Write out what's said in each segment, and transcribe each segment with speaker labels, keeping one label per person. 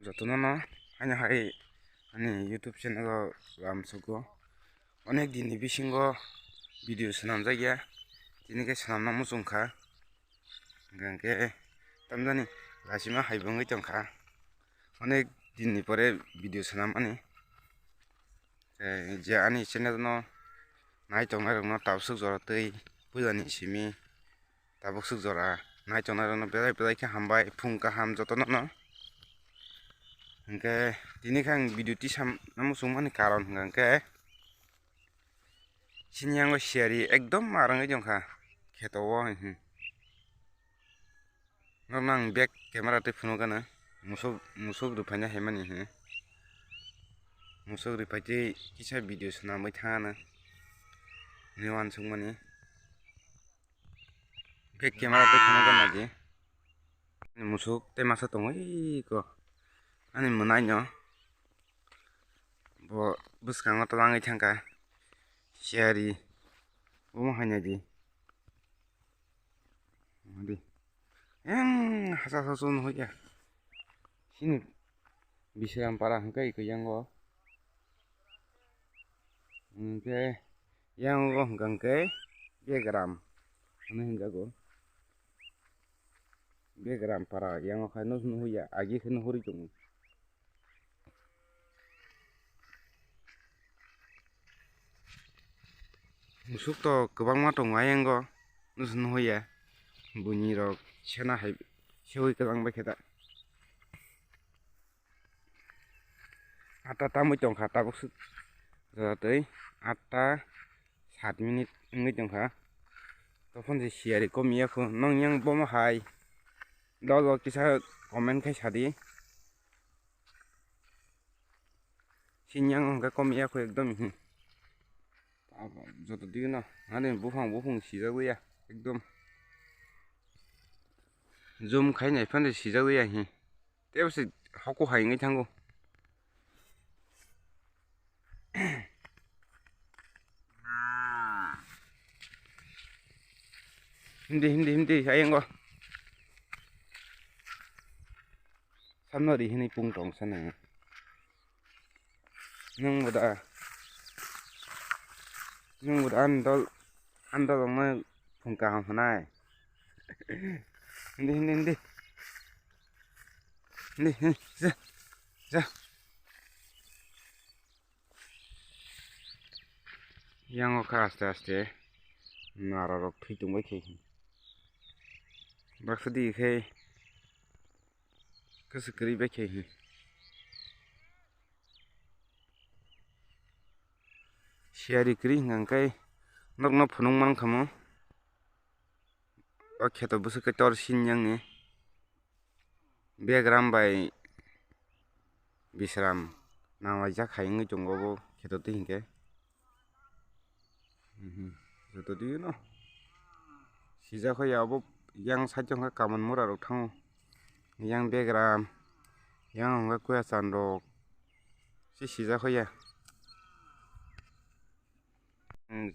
Speaker 1: যতনनो हाय आंनि YouTube चेनेलाव लामसुगो अनेक दिननि बिसिंगो भिडिअ सोनामजाय गैया दिनैके सोनामना मोजंखा गंके तमजानि गासिमा हायबङै दंखा अनेक दिननि परे भिडिअ सोनामानि जे आंनि चेनेलनो नायथंनायरनो ताबसुक जरतै पुजानि सिमि ताबसुक जरा नायथंनायरनो बेलाय बेलायखे हामबाय फुं गाहाम जतननो Oke, ini kan video tisam namun semua nih karon ngangke sini yang gue share ekdom marang aja jongka ketawa nang back kamera te phone kana musuk rupanya hemani musuk rupati kisa video senamai thana niwan sungmani back kamera te phone kana je musuk te masa tongoi ko ani menanya bo buskang to langai thangka share bo hanya di di yang hasasun hoja sini bisa parah hangkai ke yang go oke yang go hangkai diagram ini hingga go diagram para yang go kanu sunu hoja agi kanu hori jong musuk to gobang ma tong ayang go nusunu hoya bunyi rok sena hai sewi kelang baketa ata tamu tong khata bok zatei ata 7 minit ngi tong kha tofon je siari komiya phu nong yang bom hai dolo kisa comment khai sadi sinyang ga komiya phu ekdom joto digna ane bufang sijago ya ekdom zoom khainai phane sijago ya tebse hako hai ngai thango hindi ayang go samnori hini pung tong sana nung buda andal ma phung ka ham hanai hindi ja yang o kha aste nara rok thitung bai khai baksadi khai kasukri bai khai siari kri ngangkai nokno phunung man khamo o kheto busu ke tor sinyang ni begram bai bisram nawai ja khai ngi tongo bo kheto ti hingke joto di no sija khoi abo yang sajong ka kaman mura rok thango yang begram yang nga kuya chandok si sija khoi ya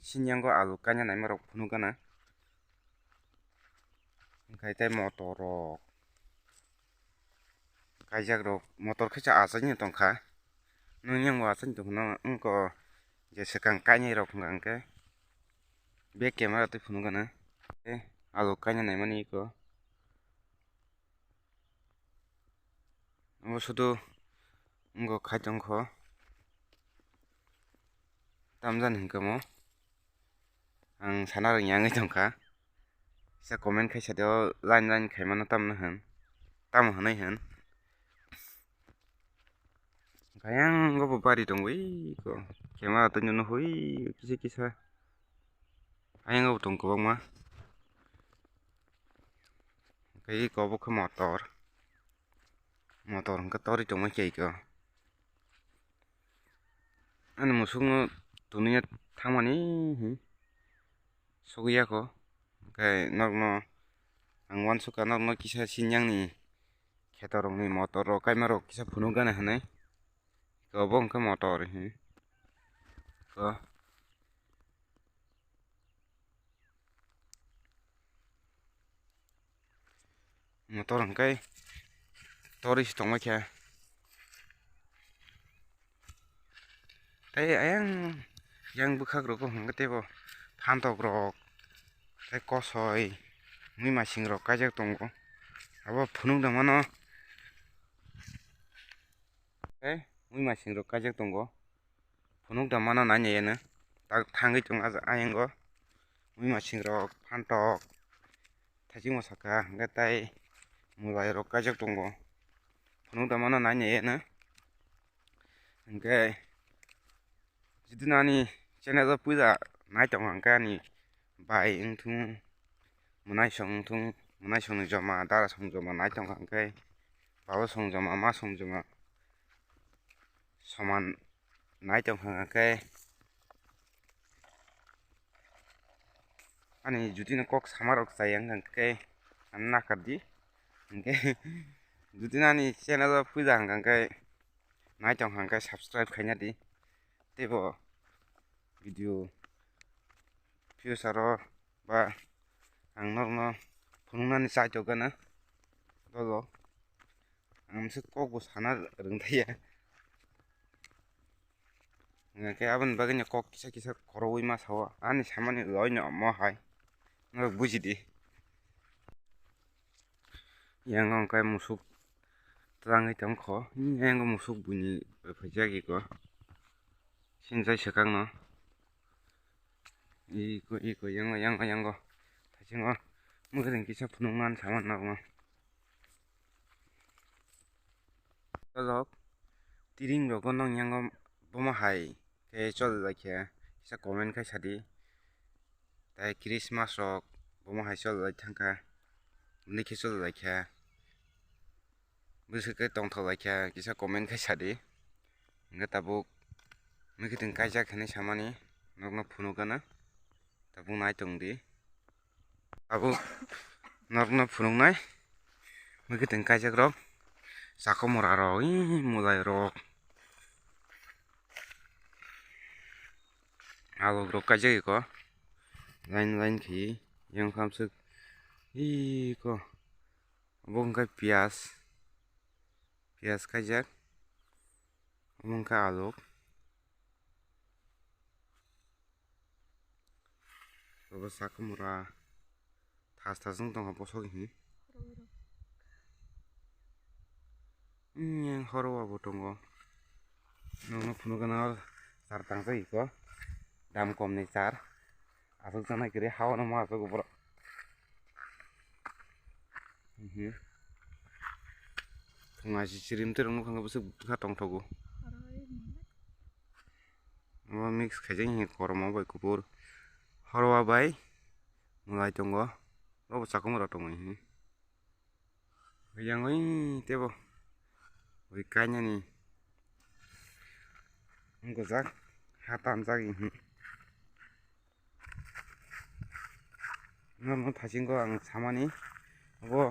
Speaker 1: sinyang go alu kanya nai marok phunu kana khai tai motor rok kaijak rok motor khacha asani tongkha nung yang wa asani tongna ungko je sekang kanya rok ngangke back camera te phunu kana alu kanya nai mani ko amo sudu ungko khaitong kho tamjan hingkamo ang sanarang yangai tongkha sa comment khaisa deo line khaimano tamna han tam hanai han kayang go bari tongoi ko camera to nyono hoi kisa ayang go tong ko ma kai ko bo motor ka tori tong ma kei ko ani musung dunia thangmani sogiya ko kai nokno ang wan suka nokno kisa sinyang ni khetorong ni motor ro kaima ro kisa phunu gana hanai ko bo ka motor ko motor hangkai tori tong ma kya tei ayang yang bukhak rok hingga tebo phantok rok tei kosoi mui masing rok kaijak tongo abo phunuk damano tei mui masing rok kaijak tongo phunuk damano nainyano thangui tongo ayango mui masing rok phantok thaichingmo saka hingga tei mulai rok kaijak tongo phunuk damano nainyano hingke jodi nani channel o puja naitongo hingke ani bai wngthong mwnaisong wngthong mwnaisong ni joma darasong joma naitongo hingke baba song joma ma song joma soman naitongkha hingke ani jodi no kok sama rok chai wngkha hingke ani nakardi hingke jodi nani channel o puja hingkha hingke naitongkha hingke subscribe khaina di tebo video future o ba ang nokno phunuknani chaitokgano dogo ang mosi kok bo sana rwngthaiya hingke aboni bagui kok kisa kisa khorogui masa o ani samani loi no mo hai norok bujidi yang hingke musuk twrangui tongkho yang musuk buini paijak iko sinjai swkang no iko yango thaisingo mwkhwtwng kisa phunukmani samani nokno ojok tiring rogo nong yango bomo hai ke cholijakhe kisa comment khai sadi tei christmas rok bomo hai cholijakhe thangkha bini khe cholijakhe bwswk khe tongthokjakhe kisa comment khai sadi hingke tabuk mwkhwtwng kaijak hinui samani nokno phunukgano tabuk naitongdi tabuk nokno phunuknai mwkhwtwng kaijak rok chakomora rok mulai rok alok rok kaijak iko line line khaiui yang khamsik iko obo wngkha piyas kaijak omo wngkha alok obo chakomora thas thas ung tongkha bosok hiui yang horowa bo tongo nokno phunukgano char tangjak iko dam kom ni char achukjaknai kwrwi haono mo achago borok thungasi chirimtwi rok nukha hwnkhe bwswk bwkha tongthogo obo mix khaijak hihi kormo bai kuphur horowa bai mwlai tongo obo chakomora tongo hihi yang tebo kainani wngkajak ha tamjak hihi no thaisingo ang samani abo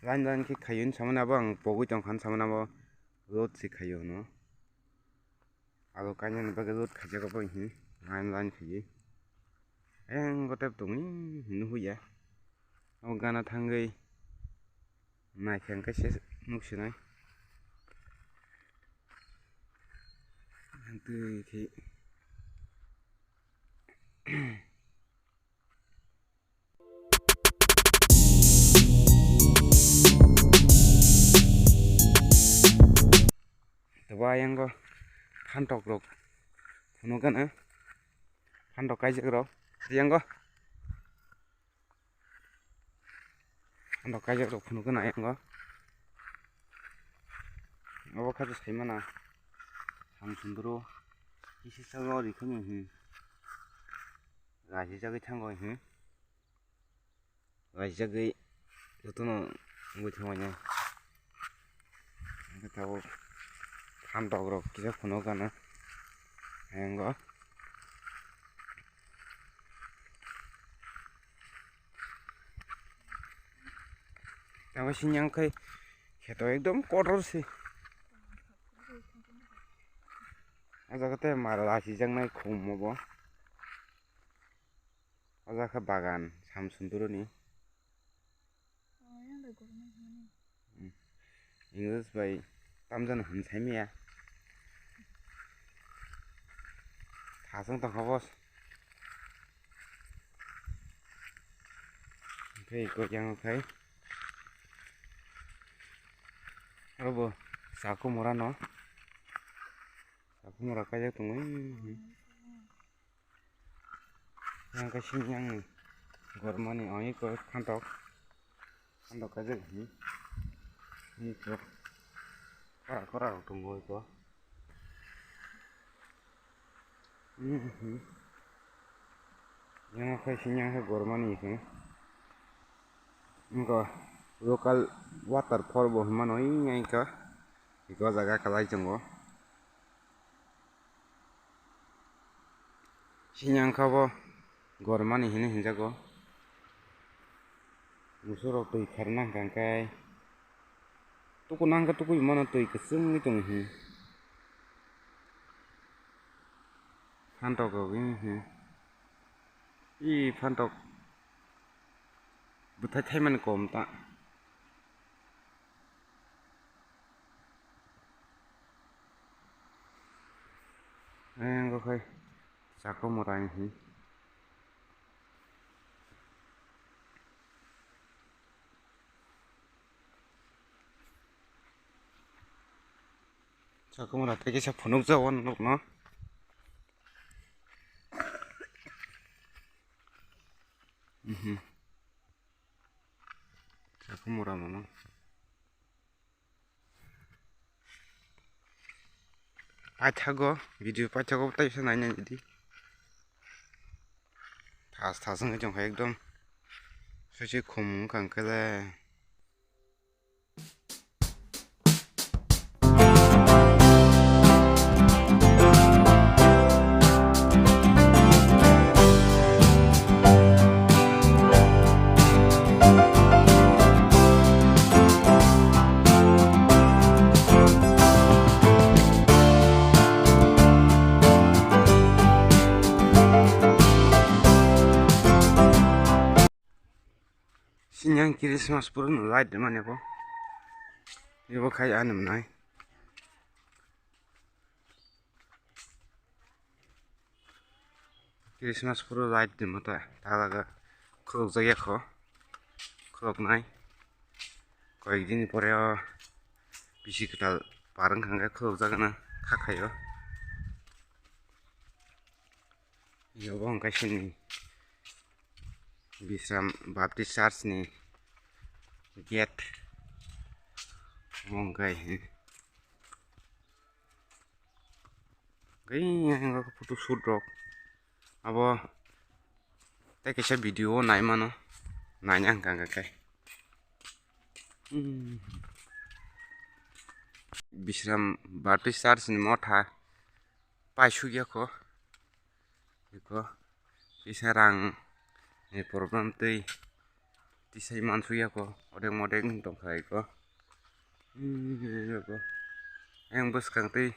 Speaker 1: line line khe khaiui wngwi samani abo ang pogui tongkha wngwi samani abo load se khaiui no abo kainani bagui load khaijak abo hihi line line khaiui ayang gotep tongoi nuhuya abo gana thangui naikhe hingke se nuksinai tui khai tebo ayango phantok rok phunukgano phantok kaijak rok ayango phantok kaijak rok phunukgano ayango obo khato saimana samsundoro isisago rikhwni hihi gasijagui thango hihi gasijagui jotono wngwi thangmani hingke tabuk phantok rok kisa phunukgano ayango tango sinyang khai kheto ekdom kotor se o jaga tei mal asijaknai khum obo o jaga khe bagan samsundoroni English bai tamjano hinui saimaya थाजों दंखाबो ओमफ्राय गोजांखाय रावबो जाखौ मरा न' जाखौ मरा कायजा दङ आंनि गरमानि अनेक फान्थक कायजा करा दङ इखौ yang kaisinya gurmani ikan, enggak lokal waterfall boh mana ini ika, ika jaga kalai jenggo, sinyang kabo gurmani ini hinjago, musuh tuh karena gangkai, tuku nangka tuku mana tuh keseng itu nih, hantok ini. Phantok butai thaiman kom ta có khai sao có một anh hả sao có một là cái sao phun nước dâu ăn lúc nó sao có một là nó पाइथागो भिडियो पाइथागो ताइसा नायना इदि थासंग जोंहा एकदम ससे खम कांकले sinyang Christmas pun light mana po ibu kayak anu nai Christmas pun light di mata talaga krok jaya ko krok nai koi gini pore bisi ketal parang kangga krok jaga na kakayo iya bang kasih Bisram Baptist Church nih gate mongkai kayaknya nggak foto shoot rock apa teh kisah video naik mana nanya enggak kayak Bisram Baptist Church nih mau thah pasu ya kok kisah rang ini program teh tisai mansu ya kok odeng dong kayak kok yang bos kang teh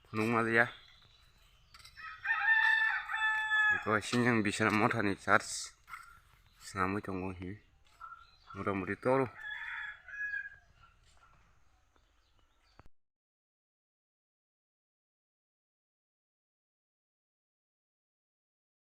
Speaker 1: gunung mal ya kok sini yang bisa mau tani charge selama tunggu ini mudah-mudahan